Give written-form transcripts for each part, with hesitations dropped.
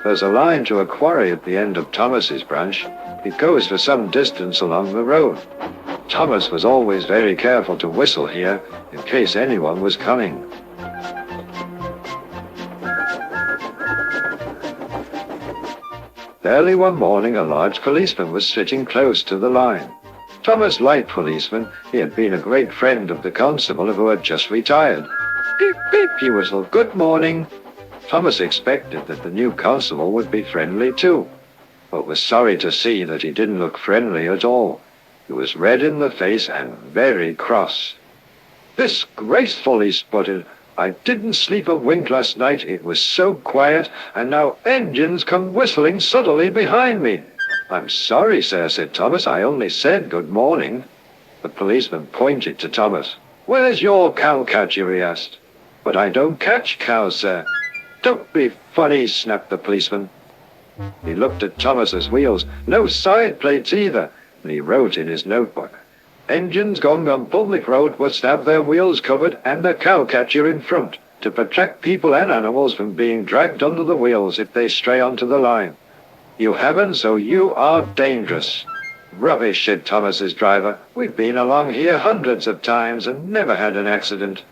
There's a line to a quarry at the end of Thomas's branch. It goes for some distance along the road. Thomas was always very careful to whistle here in case anyone was coming. Early one morning, a large policeman was sitting close to the line. Thomas liked policemen. He had been a great friend of the constable who had just retired. Beep, beep, he whistled. Good morning. Thomas expected that the new constable would be friendly too, but was sorry to see that he didn't look friendly at all. He was red in the face and very cross. Disgraceful, he sputtered. I didn't sleep a wink last night. It was so quiet, and now engines come whistling suddenly behind me. I'm sorry, sir, said Thomas. I only said good morning. The policeman pointed to Thomas. Where's your cowcatcher, he asked. But I don't catch cows, sir. Don't be funny, snapped the policeman. He looked at Thomas's wheels. No side plates either, and he wrote in his notebook. Engines going on public road must have their wheels covered and the cowcatcher in front to protect people and animals from being dragged under the wheels if they stray onto the line. You haven't, so you are dangerous. Rubbish, said Thomas's driver. We've been along here hundreds of times and never had an accident.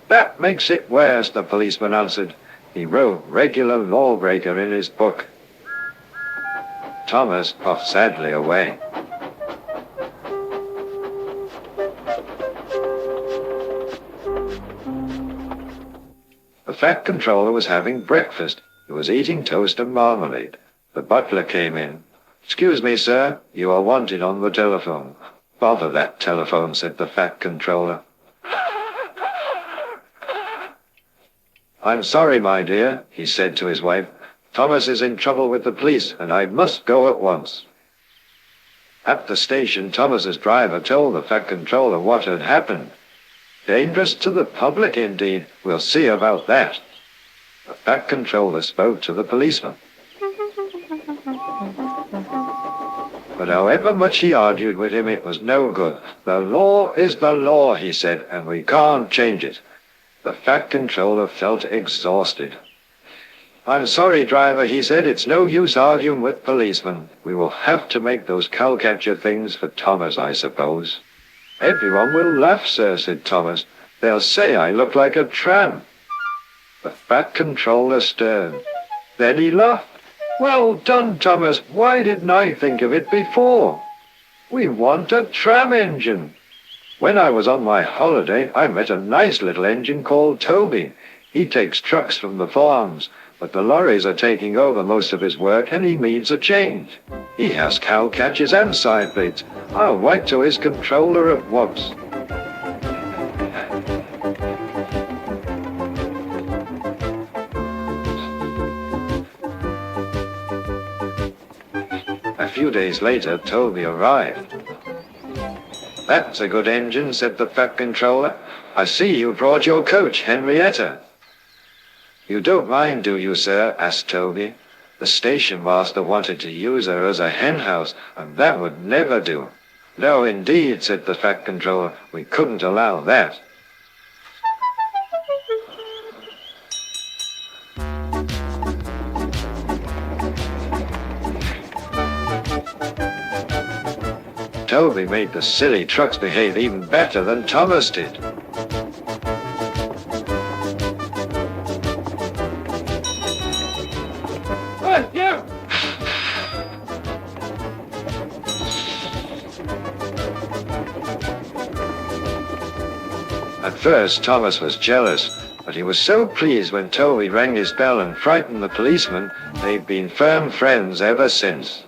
That makes it worse, the policeman answered. He wrote regular lawbreaker in his book. Thomas puffed sadly away. The fat controller was having breakfast. He was eating toast and marmalade. The butler came in. Excuse me, sir, you are wanted on the telephone. Bother that telephone, said the fat controller. I'm sorry, my dear, he said to his wife. Thomas is in trouble with the police, and I must go at once. At the station, Thomas's driver told the fat controller what had happened. Dangerous to the public, indeed. We'll see about that. The fat controller spoke to the policeman. But however much he argued with him, it was no good. The law is the law, he said, and we can't change it. The fat controller felt exhausted. I'm sorry, driver, he said. It's no use arguing with policemen. We will have to make those cowcatcher things for Thomas, I suppose. Everyone will laugh, sir, said Thomas. They'll say I look like a tram. The fat controller stirred. Then he laughed. Well done, Thomas. Why didn't I think of it before? We want a tram engine. When I was on my holiday, I met a nice little engine called Toby. He takes trucks from the farms, but the lorries are taking over most of his work and he needs a change. He has cowcatchers and side plates. I'll write to his controller at once. A few days later, Toby arrived. That's a good engine, said the fat controller. I see you brought your coach, Henrietta. You don't mind, do you, sir? Asked Toby. The station master wanted to use her as a hen house, and that would never do. No, indeed, said the fat controller. We couldn't allow that. Toby made the silly trucks behave even better than Thomas did. At first, Thomas was jealous, but he was so pleased when Toby rang his bell and frightened the policeman. They've been firm friends ever since.